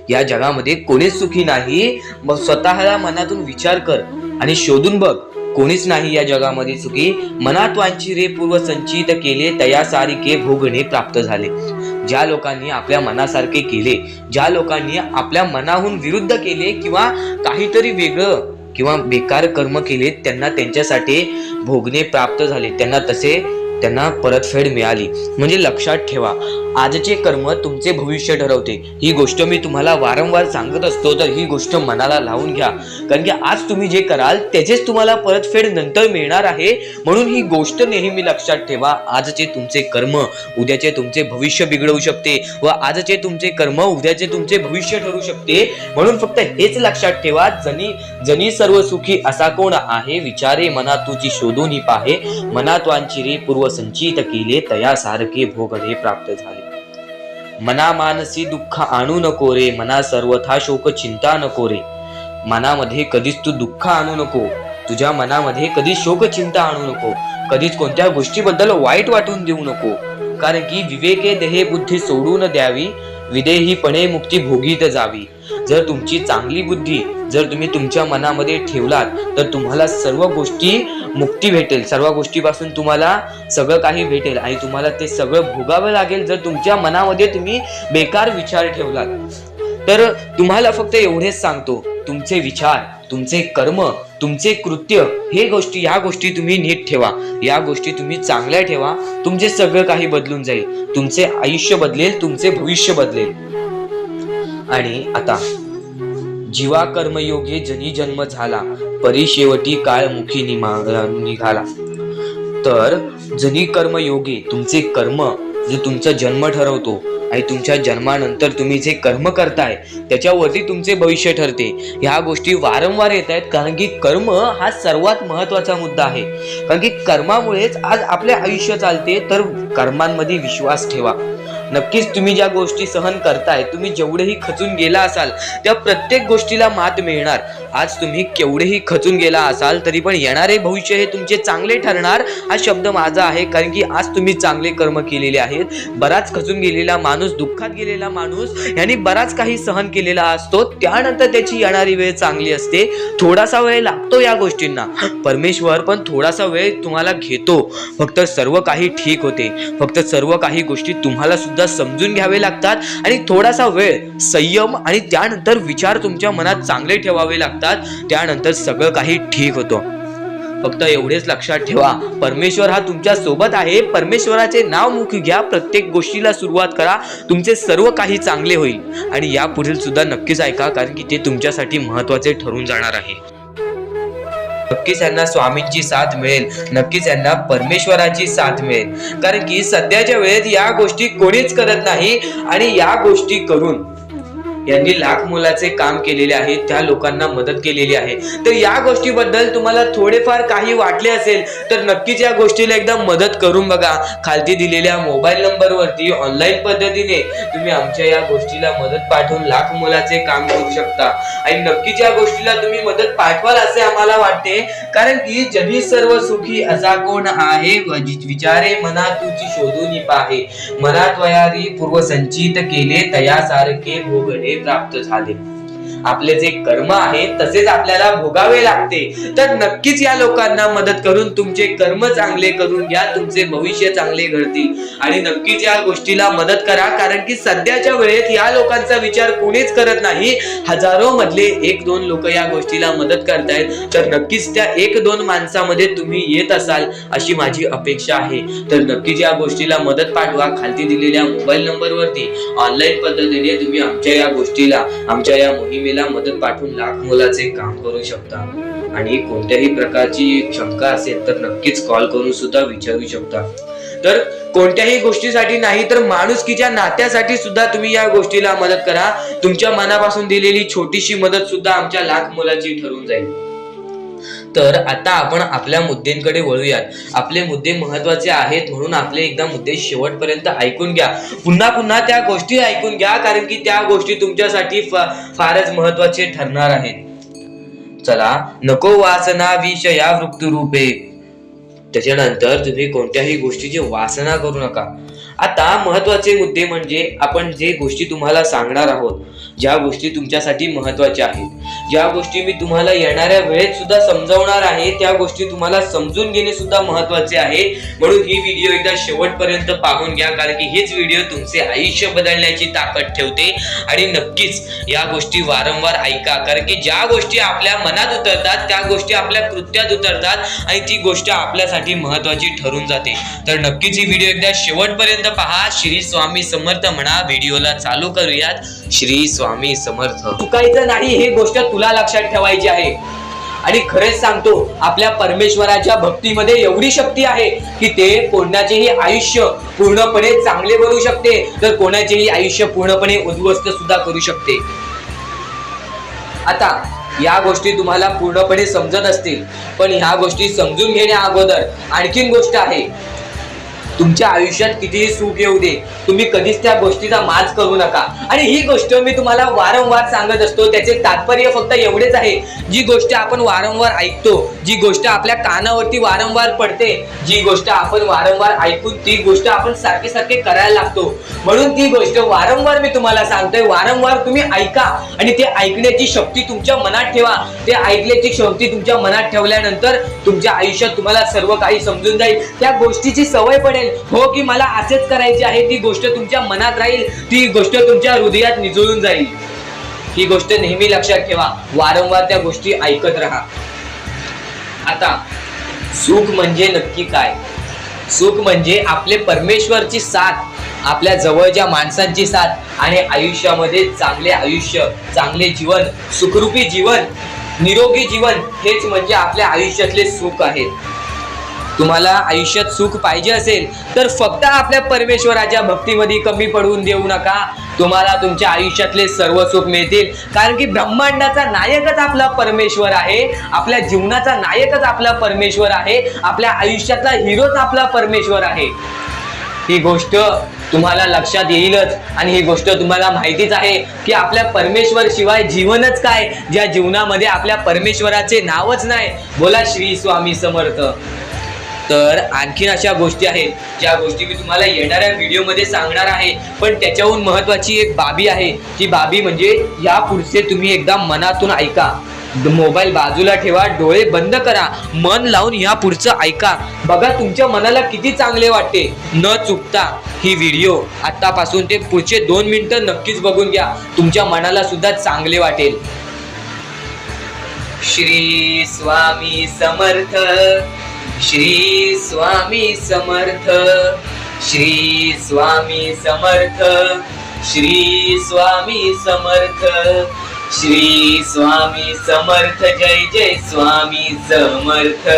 S1: या जगामध्ये कोणीच सुखी नाही. मग स्वतःला मनातून विचार कर आणि शोधून बघ, कोणीच नाही या जगामध्ये सुखी. मनात वांछिरे पूर्व संचित केले, तयासारिके भोगणे प्राप्त झाले. ज्या लोकांनी आपल्या मनासारखे केले, ज्या लोकांनी आपल्या मनाहून विरुद्ध केले किंवा काहीतरी वेगळं किंवा बेकार कर्म केले, त्यांना त्यांच्यासाठी भोगणे प्राप्त झाले. त्यांना परतफेड मिळाली. म्हणजे लक्षात ठेवा, आजचे कर्म तुमचे भविष्य ठरवते. ही गोष्ट मी तुम्हाला वारंवार सांगत असतो, तर ही गोष्ट मनाला लावून घ्या. कारण की आज तुम्ही जे कराल त्याचेच तुम्हाला परतफेड नंतर मिळणार आहे. म्हणून ही गोष्ट नेहमी लक्षात ठेवा. आजचे तुमचे कर्म उद्याचे तुमचे भविष्य बिघडवू शकते व आजचे तुमचे कर्म उद्याचे तुमचे भविष्य ठरू शकते. म्हणून फक्त हेच लक्षात ठेवा, जनी सर्व सुखी असा कोण आहे, विचारे मना तुझी शोधून पाहे. मनात वांछिरे पूर्व संचित केले, तयासारखे भोगणे प्राप्त झाले. मना मानसी दुःख आणू नको रे, मना सर्वथा शोक चिंता नको रे. मनामध्ये कधीच तू दुःख आणू नको, तुझ्या मनामध्ये कधीच शोक चिंता आणू नको, कधीच कोणत्या गोष्टीबद्दल वाईट वाटून देऊ नको. कारण की विवेके देहे बुद्धी सोडून द्यावी, विदेहीपणे मुक्ती भोगीत जावी. जर तुमची चांगली बुद्धी जर तुम्ही तुमच्या मनामध्ये ठेवलात, तर तुम्हाला सर्व गोष्टी मुक्ती भेटेल. सर्व गोष्टीपासून तुम्हाला सगळं काही भेटेल आणि तुम्हाला ते सगळं भोगावं लागेल जर तुमच्या मनामध्ये तुम्ही बेकार विचार ठेवलात. तर तुम्हाला फक्त एवढेच सांगतो, तुमचे विचार, तुमचे कर्म, तुमचे कृत्य या गोष्टी तुम्ही नीट ठेवा. या गोष्टी तुम्ही चांगल्या ठेवा. तुमचे सगळं काही बदलून जाईल. तुमचे आयुष्य बदलेल, तुमचे भविष्य बदलेल. आणि आता जीवा कर्मयोगे जनी जन्म झाला, परी शेवटी काळ मुखी निघाला. तर जनी कर्मयोगे तुमचे कर्म जे तुमचा जन्म ठरवतो आणि तुमच्या जन्मानंतर तुम्ही जे कर्म करताय त्याच्यावरती तुमचे भविष्य ठरते. ह्या गोष्टी वारंवार येत आहेत कारण की कर्म हा सर्वात महत्वाचा मुद्दा आहे. कारण की कर्मामुळेच आज आपले आयुष्य चालते. तर कर्मांमध्ये विश्वास ठेवा. नक्कीच तुम्ही ज्या गोष्टी सहन करताय, तुम्ही जेवढेही खचून गेला असाल त्या प्रत्येक गोष्टीला मात मिळणार. आज तुम्ही केवढेही खचून गेला असाल तरी पण येणारे भविष्य हे तुमचे चांगले ठरणार. हा शब्द माझा आहे कारण की आज तुम्ही चांगले कर्म केलेले आहेत. बराच खचून गेलेला माणूस, दुःखात गेलेला माणूस यांनी बराच काही सहन केलेला असतो, त्यानंतर त्याची येणारी वेळ चांगली असते. थोडासा वेळ लागतो या गोष्टींना, परमेश्वर पण थोडासा वेळ तुम्हाला घेतो. फक्त सर्व काही ठीक होते. फक्त सर्व काही गोष्टी तुम्हाला सुद्धा समजून घ्यावे लागतात आणि थोडासा वेळ संयम आणि त्यानंतर विचार तुमच्या मनात चांगले ठेवावे लागतात. त्यानंतर सगळं काही ठीक होतं. फक्त एवढेच लक्षात ठेवा, परमेश्वर हा तुमच्या सोबत आहे. परमेश्वराचे नाव मुखी घ्या, प्रत्येक गोष्टीला सुरुवात करा, तुमचे सर्व काही चांगले होईल. आणि या पुढील सुद्धा नक्कीच ऐका कारण की ते तुमच्यासाठी महत्वाचे ठरून जाणार आहे. नक्कीच यांना स्वामींची साथ मिळेल, नक्कीच यांना परमेश्वराची साथ मिळेल. कारण की सध्याच्या वेळेत या गोष्टी कोणीच करत नाही आणि या गोष्टी करून यांनी लाख मोलाचे काम केलेले आहे, त्या लोकांना मदत केलेली आहे. तर या गोष्टीबद्दल तुम्हाला थोडेफार काही वाटले असेल तर नक्कीच या गोष्टीला एकदा मदत करून बघा. खालती दिलेल्या मोबाईल नंबरवरती ऑनलाईन पद्धतीने तुम्ही आमच्या या गोष्टीला मदत पाठवून लाख मोलाचे काम करू शकता. आणि नक्कीच या गोष्टीला तुम्ही मदत पाठवाल असे आम्हाला वाटते. कारण की जनी सर्व सुखी असा कोण आहे, विचारे मना तुझी शोधून पाहे. मनात वयारी पूर्व संचित केले, तयासारखे भोगणे प्राप्त झाले. आपले जे कर्म आहेत तसेच आपल्याला भोगावे लागते. तर नक्कीच या लोकांना मदत करून तुमचे कर्म चांगले करून घ्या, तुमचे भविष्य चांगले घडतील. आणि नक्कीच या गोष्टीला मदत करा कारण की सध्याच्या वेळेत या लोकांचा विचार कोणीच करत नाही. हजारो मधले 1-2 लोक या गोष्टीला मदत करतायत. तर नक्कीच त्या 1-2 माणसामध्ये तुम्ही येत असाल अशी माझी अपेक्षा आहे. तर नक्कीच या गोष्टीला मदत पाठवा. खालती दिलेल्या मोबाईल नंबरवरती ऑनलाईन पद्धतीने तुम्ही आमच्या या गोष्टीला, आमच्या या मोहिमेला मदत पाठवून लाख मोलाचे काम करू शकता. आणि कोणत्याही प्रकारची शंका असेल तर नक्कीच कॉल करून सुद्धा विचारू शकता. तर कोणत्याही गोष्टीसाठी नाही तर माणुसकीच्या नात्यासाठी सुद्धा तुम्ही या गोष्टीला मदत करा. तुमच्या मनापासून दिलेली छोटीशी मदत सुद्धा आमच्या लाख मोलाची ठरून जाईल. तर आता आपण आपल्या मुद्द्यांकडे वळूयात. आपले मुद्दे महत्वाचे आहेत म्हणून आपले एकदा मुद्दे शेवटपर्यंत ऐकून घ्या. पुन्हा पुन्हा त्या गोष्टी ऐकून घ्या कारण की त्या गोष्टी तुमच्यासाठी फारच महत्वाचे ठरणार आहेत. चला, नको वासना विषया वृत्तरूपे. त्याच्यानंतर तुम्ही कोणत्याही गोष्टीची वासना करू नका. आता महत्वाचे मुद्दे म्हणजे आपण जे गोष्टी तुम्हाला सांगणार आहोत ज्या गोष्टी तुमच्यासाठी महत्त्वाच्या आहेत, ज्या गोष्टी मी तुम्हाला येणाऱ्या वेळेत सुद्धा समजावणार आहे, त्या गोष्टी तुम्हाला समजून घेणे सुद्धा महत्त्वाचे आहे. म्हणून ही व्हिडिओ एकदा शेवटपर्यंत पाहून घ्या, कारण की हेच व्हिडिओ तुमचे आयुष्य बदलण्याची ताकद ठेवते. आणि नक्कीच या गोष्टी वारंवार ऐका, कारण की ज्या गोष्टी आपल्या मनात उतरतात त्या गोष्टी आपल्या कृत्यात उतरतात आणि ती गोष्ट आपल्यासाठी महत्त्वाची ठरून जाते. तर नक्कीच ही व्हिडिओ एकदा शेवटपर्यंत पहा. श्री स्वामी समर्थ म्हणा. व्हिडिओला चालू करूयात. श्री स्वामी समर्थ. चुकायचं नाही हे गोष्ट तुला लक्षात ठेवायची आहे. आणि खरेच सांगतो, आपल्या परमेश्वराच्या भक्तीमध्ये एवढी शक्ती आहे की ते कोणाचेही आयुष्य पूर्णपणे चांगले बनवू शकते, तर कोणाचेही आयुष्य पूर्णपणे उद्ध्वस्त सुद्धा करू शकते. आता या गोष्टी तुम्हाला पूर्णपणे समजत असतील, पण ह्या गोष्टी समजून घेण्या अगोदर आणखीन गोष्ट आहे. तुमच्या आयुष्यात कितीही सुख येऊ दे, तुम्ही कधीच त्या गोष्टीचा माज करू नका. आणि ही गोष्ट मी तुम्हाला वारंवार सांगत असतो. त्याचे तात्पर्य फक्त एवढेच आहे, जी गोष्ट आपण वारंवार ऐकतो, जी गोष्ट आपल्या कानावरती वारंवार पडते, जी गोष्ट आपण वारंवार ऐकून ती गोष्ट आपण सारखे सारखे करायला लागतो. म्हणून ती गोष्ट वारंवार मी तुम्हाला सांगतोय, वारंवार तुम्ही ऐका आणि ते ऐकण्याची शक्ती तुमच्या मनात ठेवा. ते ऐकण्याची शक्ती तुमच्या मनात ठेवल्यानंतर तुमच्या आयुष्यात तुम्हाला सर्व काही समजून जाईल. त्या गोष्टीची सवय पडेल. हो की मला असेच करायचे आहे, ती गोष्ट तुमच्या मनात राहील, ती गोष्ट तुमच्या हृदयात निजळून जाईल. ही गोष्ट नेहमी लक्षात ठेवा. वारंवार त्या गोष्टी ऐकत राहा. आता सुख म्हणजे नक्की काय? सुख म्हणजे आपले परमेश्वरची साथ, आपल्या जवळच्या माणसांची साथ आणि आयुष्यामध्ये चांगले आयुष्य, चांगले जीवन, सुखरूपी जीवन, निरोगी जीवन, हेच म्हणजे आपल्या आयुष्यातले सुख आहेत. तुम्हाला आयुष्यात सुख पाहिजे असेल तर फक्त आपल्या परमेश्वराच्या भक्तीमध्ये कमी पडून देऊ नका. तुम्हाला तुमच्या आयुष्यातले सर्व सुख मिळतील, कारण की ब्रह्मांडाचा नायकच आपला परमेश्वर आहे. आपल्या जीवनाचा नायकच आपला परमेश्वर आहे. आपल्या आयुष्यातला हिरोच आपला परमेश्वर आहे. ही गोष्ट तुम्हाला लक्षात येईलच. आणि ही गोष्ट तुम्हाला माहितीच आहे की आपल्या परमेश्वर शिवाय जीवनच काय, ज्या जीवनामध्ये आपल्या परमेश्वराचे नावच नाही. बोला श्री स्वामी समर्थ. तर आणखीन अशा गोष्टी आहेत ज्या गोष्टी मी तुम्हाला येणाऱ्या व्हिडिओमध्ये सांगणार आहे. पण त्याच्याहून महत्त्वाची एक बाबी आहे. ती बाबी म्हणजे या पुढचे तुम्ही एकदा मनातून ऐका. मोबाईल बाजूला ठेवा, डोळे बंद करा, मन लावून या पुढचं ऐका. बघा तुमच्या मनाला किती चांगले वाटते. न चुकता ही व्हिडिओ आतापासून ते पुढचे 2 मिनिटं नक्कीच बघून घ्या. तुमच्या मनाला सुद्धा चांगले वाटेल. श्री स्वामी समर्थ. श्री स्वामी समर्थ. श्री स्वामी समर्थ. श्री स्वामी समर्थ. श्री स्वामी समर्थ. जय जय स्वामी समर्थ.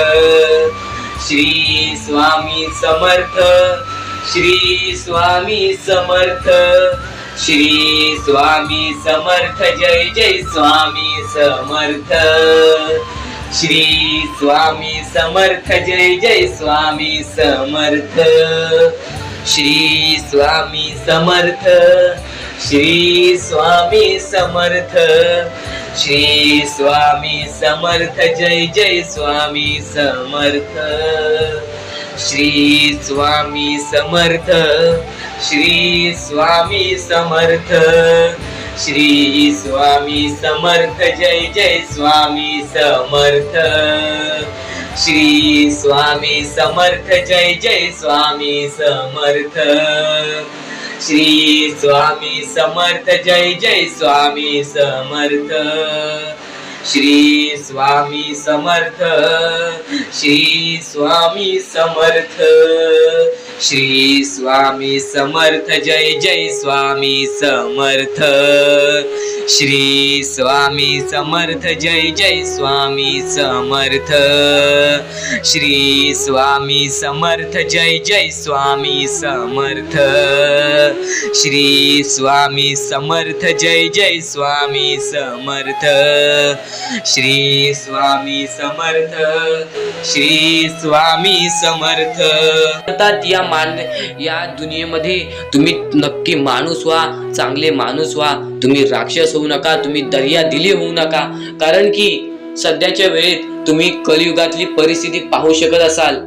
S1: श्री स्वामी समर्थ. श्री स्वामी समर्थ. श्री स्वामी समर्थ. जय जय स्वामी समर्थ. श्री स्वामी समर्थ. जय जय स्वामी समर्थ. श्री स्वामी समर्थ. श्री स्वामी समर्थ. श्री स्वामी समर्थ. जय जय स्वामी समर्थ. श्री स्वामी समर्थ. श्री स्वामी समर्थ. श्री स्वामी समर्थ. जय जय स्वामी समर्थ. श्री स्वामी समर्थ. जय जय स्वामी समर्थ. श्री स्वामी समर्थ. जय जय स्वामी समर्थ. श्री स्वामी समर्थ. श्री स्वामी समर्थ. श्री स्वामी समर्थ. जय जय स्वामी समर्थ. श्री स्वामी समर्थ. जय जय स्वामी समर्थ. श्री स्वामी समर्थ. जय जय स्वामी समर्थ. श्री स्वामी समर्थ. जय जय स्वामी समर्थ. श्री स्वामी समर्थ. श्री स्वामी समर्थ. या दुनियेमध्ये तुम्ही नक्की माणूस व्हा, चांगले माणूस व्हा. तुम्ही राक्षस होऊ नका, तुम्ही दर्या दिली होऊ नका. कारण की सध्याच्या वेळेत तुम्ही कलियुगातली परिस्थिती पाहू शकत असाल.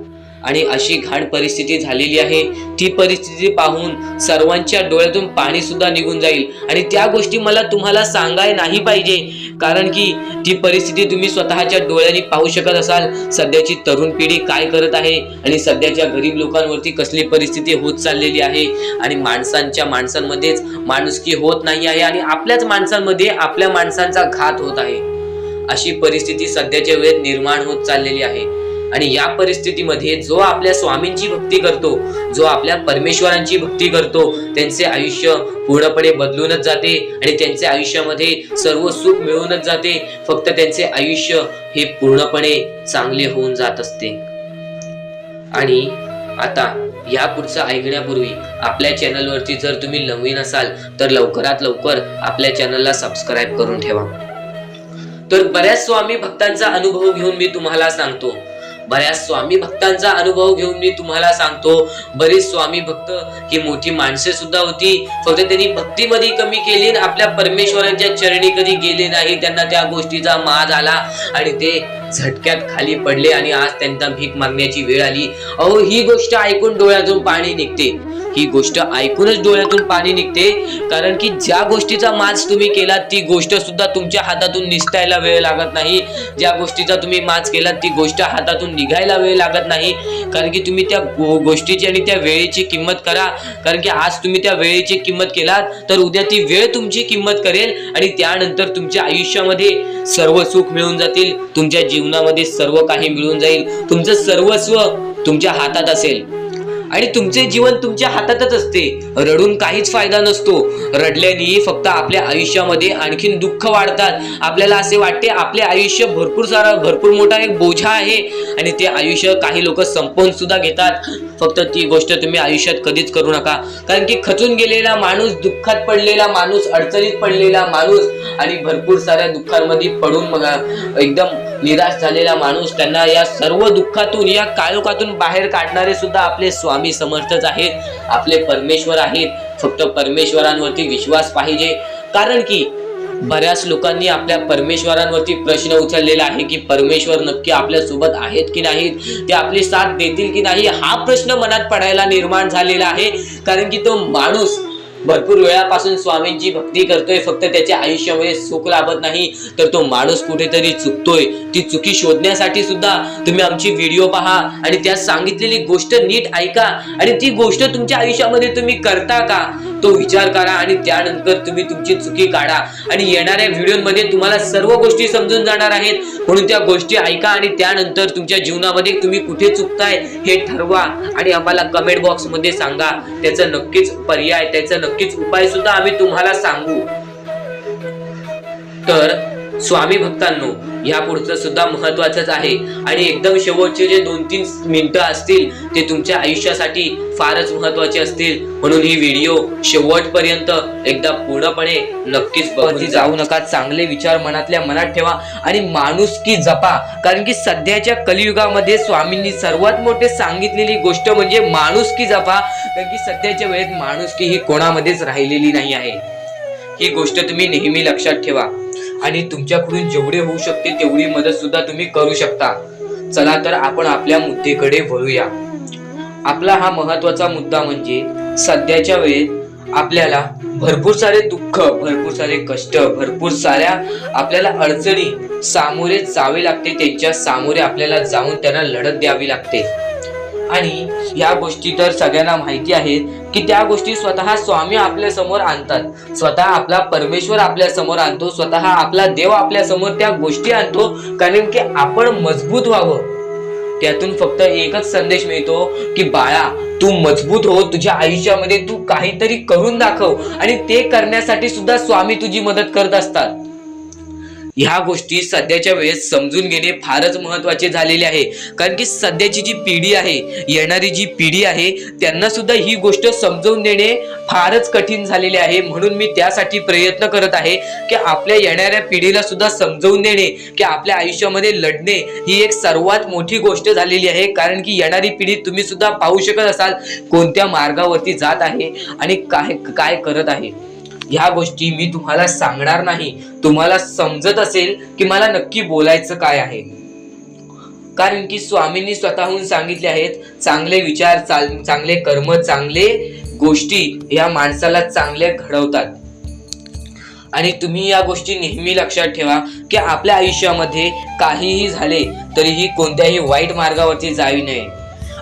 S1: आणि अशी घाण परिस्थिती झालेली आहे, ती परिस्थिती पाहून सर्वांच्या डोळ्यातून पाणी सुद्धा निघून जाईल आणि त्या गोष्टी मला तुम्हाला सांगाय नाही पाहिजे, कारण की ती परिस्थिती तुम्ही स्वतःच्या डोळ्यांनी पाहू शकत असाल. सध्याची तरुण पिढी काय करत आहे आणि सध्याच्या गरीब लोकांवरती कसली परिस्थिती होत चाललेली आहे आणि माणसांमध्येच माणुसकी होत नाही आहे आणि आपल्याच माणसांमध्ये आपल्या माणसांचा घात होत आहे. अशी परिस्थिती सध्याच्या वेळेत निर्माण होत चाललेली आहे आणि या परिस्थितीमध्ये जो आपल्या स्वामींची भक्ती करतो, जो आपल्या परमेश्वरांची भक्ती करतो, त्यांचे आयुष्य पूर्णपणे बदलूनच जाते आणि त्यांच्या आयुष्यामध्ये सर्व सुख मिळूनच जाते. फक्त त्यांचे आयुष्य हे पूर्णपणे चांगले होऊन जात असते. आणि आता या पुढचं ऐकण्यापूर्वी आपल्या चॅनलवरती जर तुम्ही नवीन असाल तर लवकरात लवकर आपल्या चॅनलला सबस्क्राईब करून ठेवा. तर बऱ्याच स्वामी भक्तांचा अनुभव घेऊन मी तुम्हाला सांगतो, बरेच स्वामी भक्त ही मोठी माणसे सुद्धा होती, फक्त त्यांनी भक्तीमध्ये कमी केली आणि आपल्या परमेश्वरांच्या चरणी कधी गेले नाही. त्यांना त्या गोष्टीचा माज आला आणि ते झटक्यात खाली पडले आणि आज त्यांना भीक मागण्याची वेळ आली. अहो, ही गोष्ट ऐकून डोळ्यातून पाणी निघते, ही गोष्ट ऐकूनच डोळ्यातून पाणी निघते, कारण की ज्या गोष्टीचा माज तुम्ही केला ती गोष्ट सुद्धा तुमच्या हातातून निसटायला वेळ लागत नाही. ज्या गोष्टीचा तुम्ही माज केला ती गोष्ट हातातून निघायला वेळ लागत नाही, कारण की तुम्ही त्या गोष्टीची आणि त्या वेळेची किंमत करा. कारण की आज तुम्ही त्या वेळेची किंमत केलात तर उद्या ती वेळ तुमची किंमत करेल आणि त्यानंतर तुमच्या आयुष्यामध्ये सर्व सुख मिळून जातील, तुमच्या जीवनामध्ये सर्व काही मिळून जाईल, तुमचं सर्वस्व तुमच्या हातात असेल आणि तुमचे जीवन तुमच्या हातातच असते. रडून काहीच फायदा नसतो, रडल्याने फक्त आपल्या आयुष्यामध्ये आणखीन दुःख वाढतात. आपल्याला असे वाटते आपले आयुष्य भरपूर मोठा एक बोझा आहे आणि ते आयुष्य काही लोक संपवून सुद्धा घेतात. फक्त ती गोष्ट तुम्ही आयुष्यात कधीच करू नका, कारण की खचून गेलेला माणूस, दुःखात पडलेला माणूस, अडचणीत पडलेला माणूस आणि भरपूर साऱ्या दुःखांमध्ये पडून एकदम निराश झालेला माणूस, त्यांना या सर्व दुःखातून, या काळोखातून बाहेर काढणारे सुद्धा आपले स्वामी समर्थच आहेत, आपले परमेश्वर आहेत. फक्त परमेश्वरांवरती विश्वास पाहिजे, कारण की बऱ्याच लोकांनी आपल्या परमेश्वरांवरती प्रश्न उचललेला आहे की परमेश्वर नक्की आपल्या सोबत आहेत की नाहीत, ते आपली साथ देतील की नाही, हा प्रश्न मनात पडायला निर्माण झालेला आहे. कारण की तो माणूस भरपूर वेळापासून स्वामींची भक्ती करतोय, फक्त त्याच्या आयुष्यामध्ये सुख लाभत नाही, तर तो माणूस कुठेतरी चुकतोय. ती चुकी शोधण्यासाठी सुद्धा तुम्ही आमची व्हिडिओ पहा आणि त्यात सांगितलेली गोष्ट नीट ऐका आणि ती गोष्ट तुमच्या आयुष्यामध्ये तुम्ही करता का तो विचार करा आणि त्यानंतर तुम्ही तुमची चुकी काढा. आणि येणाऱ्या व्हिडिओमध्ये तुम्हाला सर्व गोष्टी समजून जाणार आहेत, म्हणून त्या गोष्टी ऐका आणि त्यानंतर तुमच्या जीवनामध्ये तुम्ही कुठे चुकताय हे ठरवा आणि आम्हाला कमेंट बॉक्स मध्ये सांगा. त्याचं नक्कीच पर्याय, त्याचं नक्कीच उपाय सुद्धा आम्ही तुम्हाला सांगू. तर स्वामी भक्तांनो, या पुढचं सुद्धा महत्वाचंच आहे आणि एकदम शेवटचे जे 2-3 मिनिटं असतील ते तुमच्या आयुष्यासाठी फारच महत्वाचे असतील, म्हणून ही व्हिडिओ शेवटपर्यंत एकदा पूर्णपणे नक्कीच बघून जाऊ नका. चांगले विचार मनातल्या मनात ठेवा आणि माणुसकी जपा, कारण की सध्याच्या कलियुगामध्ये स्वामींनी सर्वात मोठे सांगितलेली गोष्ट म्हणजे माणुसकी जपा, कारण की सध्याच्या वेळेत माणुसकी ही कोणामध्येच राहिलेली नाही आहे. ही गोष्ट तुम्ही नेहमी लक्षात ठेवा आणि तुमच्याकडून जेवढे होऊ शकते तेवढी मदत सुद्धा तुम्ही करू शकता. चला तर आपण आपल्या मुद्द्याकडे वळूया. आपला हा महत्वाचा मुद्दा म्हणजे सध्याच्या वेळेत आपल्याला भरपूर सारे दुःख, भरपूर सारे कष्ट, भरपूर साऱ्या आपल्याला अडचणी सामोरे जावे लागते. त्यांच्या सामोरे आपल्याला जाऊन त्यांना लढत द्यावी लागते आणि या गोष्टी तर सगळ्यांना माहिती आहेत की त्या गोष्टी स्वतः स्वामी आपल्या समोर आणतात, स्वतः आपला परमेश्वर आपल्या समोर आणतो, स्वतः आपला देव आपल्या समोर त्या गोष्टी आणतो, कारण की आपण मजबूत व्हावं. त्यातून फक्त एकच संदेश मिळतो की बाळा, तू मजबूत हो, तुझ्या आयुष्यामध्ये तू काहीतरी करून दाखव आणि ते करण्यासाठी सुद्धा स्वामी तुझी मदत करत असतात. ह्या गोष्टी सध्याच्या वेळेस समजून घेणे फारच महत्वाचे झालेले आहे, कारण की सध्याची जी पिढी आहे, येणारी जी पिढी आहे, त्यांना सुद्धा ही गोष्ट समजून देणे फारच कठीण झालेले आहे. म्हणून मी त्यासाठी प्रयत्न करत आहे की आपल्या येणाऱ्या पिढीला सुद्धा समजवून देणे की आपल्या आयुष्यामध्ये लढणे ही एक सर्वात मोठी गोष्ट झालेली आहे. कारण की येणारी पिढी तुम्ही सुद्धा पाहू शकत असाल कोणत्या मार्गावरती जात आहे आणि काय करत आहे. ह्या गोष्टी मी तुम्हाला सांगणार नाही, तुम्हाला समजत असेल की मला नक्की बोलायचं काय आहे. कारण की स्वामींनी स्वतःहून सांगितले आहेत, चांगले विचार, चांगले कर्म, चांगले गोष्टी या माणसाला चांगले घडवतात. आणि तुम्ही या गोष्टी नेहमी लक्षात ठेवा की आपल्या आयुष्यामध्ये काहीही झाले तरीही कोणत्याही वाईट मार्गावरती जाऊ नये.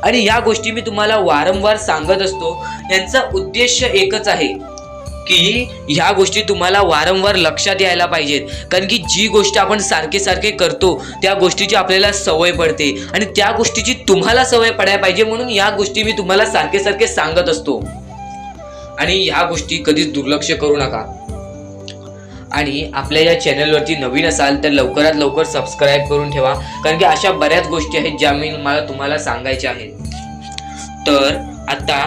S1: आणि या गोष्टी मी तुम्हाला वारंवार सांगत असतो. यांचा उद्देश एकच आहे की ह्या गोष्टी तुम्हाला वारंवार लक्षात यायला पाहिजेत. कारण की जी गोष्ट आपण सारखे सारखे करतो त्या गोष्टीची आपल्याला सवय पडते आणि त्या गोष्टीची तुम्हाला सवय पडायला पाहिजे, म्हणून या गोष्टी मी तुम्हाला सारखे सारखे सांगत असतो. आणि ह्या गोष्टी कधीच दुर्लक्ष करू नका. आणि आपल्या या चॅनलवरती नवीन असाल तर लवकरात लवकर सबस्क्राईब करून ठेवा, कारण की अशा बऱ्याच गोष्टी आहेत ज्या मला तुम्हाला सांगायच्या आहेत. तर आता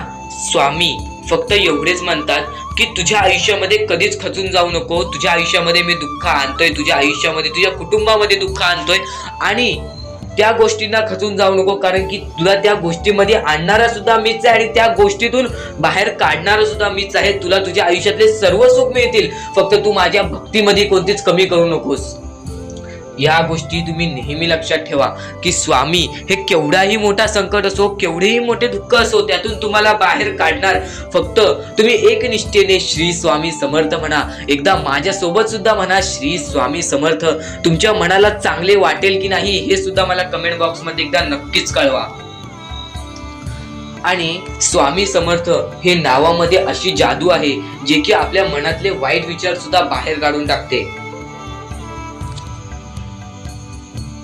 S1: स्वामी फक्त एवढेच म्हणतात की तुझ्या आयुष्यामध्ये कधीच खचून जाऊ नको. तुझ्या आयुष्यामध्ये मी दुःख आणतोय, तुझ्या आयुष्यामध्ये तुझ्या कुटुंबामध्ये दुःख आणतोय आणि त्या गोष्टींना खचून जाऊ नको, कारण की तुला त्या गोष्टीमध्ये आणणारा सुद्धा मीच आहे आणि त्या गोष्टीतून बाहेर काढणारा सुद्धा मीच आहे. तुला तुझ्या आयुष्यातले सर्व सुख मिळतील, फक्त तू माझ्या भक्तीमध्ये कोणतीच कमी करू नकोस. या गोष्टी तुम्ही नेहमी लक्षात ठेवा की स्वामी हे केवढाही मोठा संकट असो, केवढेही मोठे दुःख असो, त्यातून तुम्हाला बाहेर काढणार. फक्त तुम्ही एक निष्ठेने श्री स्वामी समर्थ म्हणा. एकदा माझ्या सोबत सुद्धा म्हणा श्री स्वामी समर्थ. तुमच्या मनाला चांगले वाटेल की नाही हे सुद्धा मला कमेंट बॉक्स मध्ये एकदा नक्कीच कळवा. आणि स्वामी समर्थ हे नावामध्ये अशी जादू आहे जे की आपल्या मनातले वाईट विचार सुद्धा बाहेर काढून टाकते.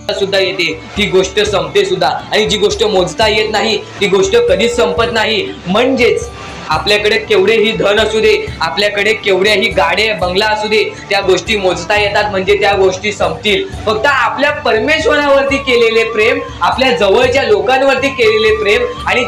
S1: सुद्धा येते ती गोष्ट संपते सुद्धा, आणि जी गोष्ट मोजता येत नाही ती गोष्ट कधीच संपत नाही. म्हणजेच आपल्याकडे केवढेही धन असू दे, आपल्याकडे केवढ्याही गाड्या बंगला असू दे, त्या गोष्टी मोजता येतात म्हणजे त्या गोष्टी संपतील. फक्त आपल्या परमेश्वरावरती केलेले प्रेम, आपल्या जवळच्या लोकांवरती केलेले प्रेम आणि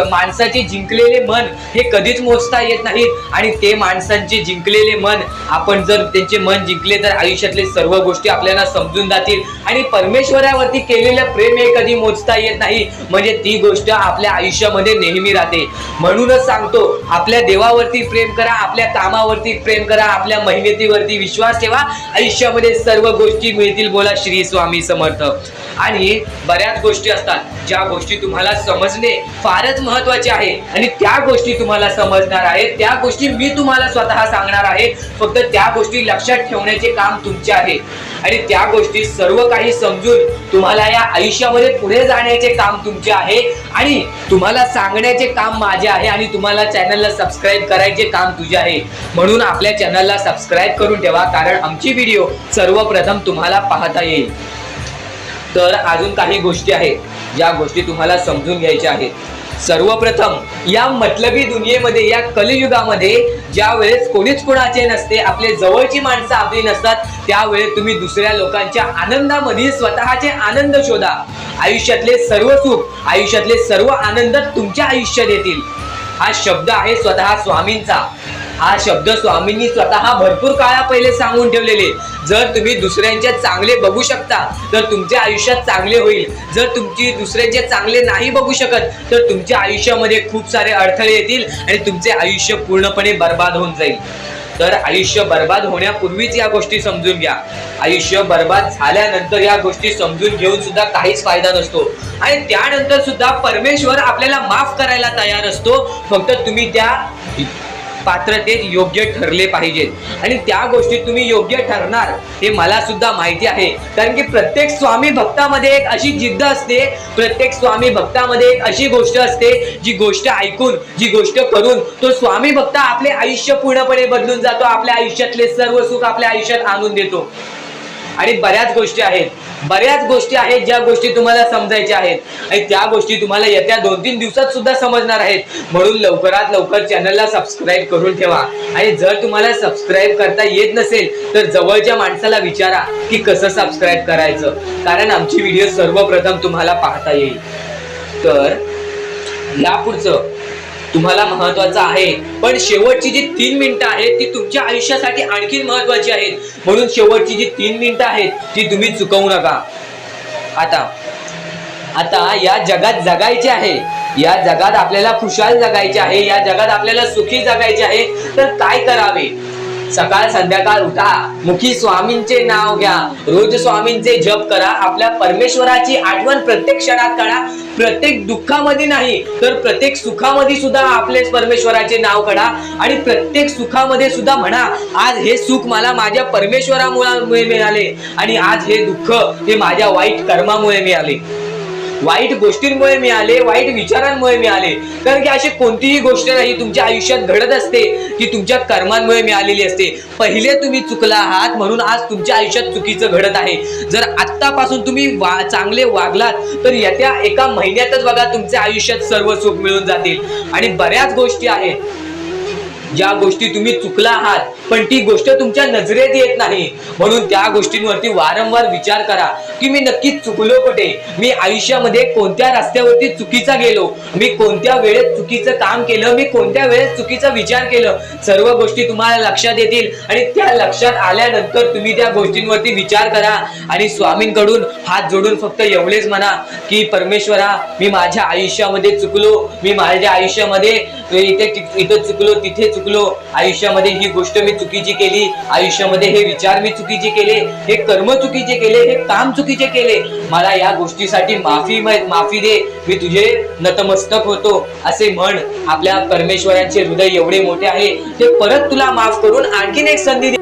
S1: माणसाचे जिंकलेले मन हे कधीच मोजता येत नाहीत. आणि ते माणसांचे जिंकलेले मन, आपण जर त्यांचे मन जिंकले तर आयुष्यातले सर्व गोष्टी आपल्याला समजून जातील. आणि परमेश्वरावरती केलेलं प्रेम हे कधी मोजता येत नाही, म्हणजे ती गोष्ट आपल्या आयुष्यामध्ये नेहमी राहते. म्हणूनच सांगतो, आपल्या देवावरती प्रेम करा, आपल्या कामावरती प्रेम करा, आपल्या मेहनतीवरती विश्वास ठेवा, आयुष्यामध्ये सर्व गोष्टी मिळतील. बोला श्री स्वामी समर्थ. आणि बऱ्याच गोष्टी असतात ज्या गोष्टी तुम्हाला समजणे फारच महत्वाचे आहे आणि त्या गोष्टी तुम्हाला समजणार आहेत, त्या गोष्टी मी तुम्हाला स्वतः सांगणार आहे. फक्त त्या गोष्टी लक्षात ठेवण्याचे काम तुमचे आहे आणि त्या गोष्टी सर्व काही समजून तुम्हाला या आयुष्यामध्ये पुढे जाण्याचे काम तुमचे आहे आणि तुम्हाला सांगण्याचे काम माझे आहे आणि तुम्हाला चॅनलला सबस्क्राईब करायचे काम तुझे आहे. म्हणून आपल्या चॅनलला सबस्क्राईब करून ठेवा, कारण आमची व्हिडिओ सर्वप्रथम तुम्हाला पाहता येईल. तर अजून काही गोष्टी आहेत ज्या गोष्टी तुम्हाला समजून घ्यायच्या आहेत. सर्वप्रथम या मतलबी दुनियेमध्ये, या कलियुगामध्ये ज्या वेळेस कोणीच कोणाचे नसते, आपले जवळची माणसं आपली नसतात, त्यावेळेस तुम्ही दुसऱ्या लोकांच्या आनंदामध्ये स्वतःचे आनंद शोधा. आयुष्यातले सर्व सुख, आयुष्यातले सर्व आनंद तुमच्या आयुष्यात येतील. हा शब्द आहे स्वतः स्वामींचा. हा शब्द स्वामींनी स्वतः भरपूर काळा पहिले सांगून ठेवलेले. जर तुम्ही दुसऱ्यांचे चांगले बघू शकता तर तुमच्या आयुष्यात चांगले होईल. जर तुमची दुसऱ्यांचे चांगले नाही बघू शकत तर तुमच्या आयुष्यामध्ये खूप सारे अडथळे येतील आणि तुमचे आयुष्य पूर्णपणे बर्बाद होऊन जाईल. तर आयुष्य बर्बाद होण्यापूर्वीच या गोष्टी समजून घ्या. आयुष्य बर्बाद झाल्यानंतर या गोष्टी समजून घेऊन सुद्धा काहीच फायदा नसतो आणि त्यानंतर सुद्धा परमेश्वर आपल्याला माफ करायला तयार असतो. फक्त तुम्ही त्या पात्रतेत योग्य ठरले पाहिजेत आणि त्या गोष्टीत तुम्ही योग्य ठरणार हे मला सुद्धा माहिती आहे. कारण की प्रत्येक स्वामी भक्तामध्ये एक अशी जिद्द असते, प्रत्येक स्वामी भक्तामध्ये एक अशी गोष्ट असते, जी गोष्ट ऐकून, जी गोष्ट करून तो स्वामी भक्त आपले आयुष्य पूर्णपणे बदलून जातो, आपल्या आयुष्यातले सर्व सुख आपल्या आयुष्यात आणून देतो. आणि बऱ्याच गोष्टी आहेत ज्या गोष्टी तुम्हाला समजायच्या आहेत आणि त्या गोष्टी तुम्हाला येत्या 2-3 दिवसात सुद्धा समजणार आहेत. म्हणून लवकरात लवकर चॅनलला सबस्क्राईब करून ठेवा. आणि जर तुम्हाला सबस्क्राईब करता येत नसेल तर जवळच्या माणसाला विचारा की कसं सबस्क्राईब करायचं, कारण आमची व्हिडिओ सर्वप्रथम तुम्हाला पाहता येईल. तर यापुढचं तुम्हाला महत्वाचं आहे, पण शेवटची जी 3 मिनिटं आहेत ती तुमच्या आयुष्यासाठी आणखी महत्वाची आहेत. म्हणून शेवटची जी 3 मिनिटं आहेत ती तुम्ही चुकवू नका. आता या जगात जगायचे आहे, या जगात आपल्याला खुशाल जगायचे आहे, या जगात आपल्याला सुखी जगायचे आहे. तर काय करावे सकाळ संध्याकाळ उठा, मुखी स्वामींचे नाव घ्या, रोज स्वामींचे जप करा, आपल्या परमेश्वराची आठवण प्रत्येक क्षणात काढा. प्रत्येक दुःखामध्ये नाही तर प्रत्येक सुखामध्ये सुद्धा आपले परमेश्वराचे नाव काढा आणि प्रत्येक सुखामध्ये सुद्धा म्हणा, आज हे सुख मला माझ्या परमेश्वरामुळे मिळाले आणि आज हे दुःख हे माझ्या वाईट कर्मामुळे मिळाले, वाईट गोष्टींमुळे मिळाले, वाईट विचारांमुळे मिळाले. कारण की अशी कोणतीही गोष्ट नाही तुमच्या आयुष्यात घडत असते की तुमच्या कर्मांमुळे मिळालेली असते. पहिले तुम्ही चुकला आहात म्हणून आज तुमच्या आयुष्यात चुकीचं घडत आहे. जर आत्तापासून तुम्ही चांगले वागलात तर येत्या एका महिन्यातच बघा तुमच्या आयुष्यात सर्व सुख मिळून जातील. आणि बऱ्याच गोष्टी आहेत ज्या गोष्टी तुम्ही चुकला आहात पण ती गोष्ट तुमच्या नजरेत येत नाही, म्हणून त्या गोष्टींवरती वारंवार विचार करा की मी नक्की चुकलो कुठे, मी आयुष्यामध्ये कोणत्या रस्त्यावरती चुकीचा गेलो, मी कोणत्या वेळेत चुकीचं काम केलं, मी कोणत्या वेळेत चुकीचा विचार केलं. सर्व गोष्टी तुम्हाला लक्षात येतील आणि त्या लक्षात आल्यानंतर तुम्ही त्या गोष्टींवरती विचार करा आणि स्वामींकडून हात जोडून फक्त एवढेच म्हणा की परमेश्वरा, मी माझ्या आयुष्यामध्ये चुकलो, मी माझ्या आयुष्यामध्ये इथं चुकलो, तिथे चुकलो, आयुष्यामध्ये ही गोष्ट मी चुकीची केली, आयुष्यामध्ये हे विचार मी चुकीचे केले, हे कर्म चुकीचे केले, हे काम चुकीचे केले, मला या गोष्टीसाठी माफी दे, मी तुझे नतमस्तक होतो असे म्हण. आपल्या परमेश्वराचे हृदय एवढे मोठे आहे ते परत तुला माफ करून आणखीन एक संधी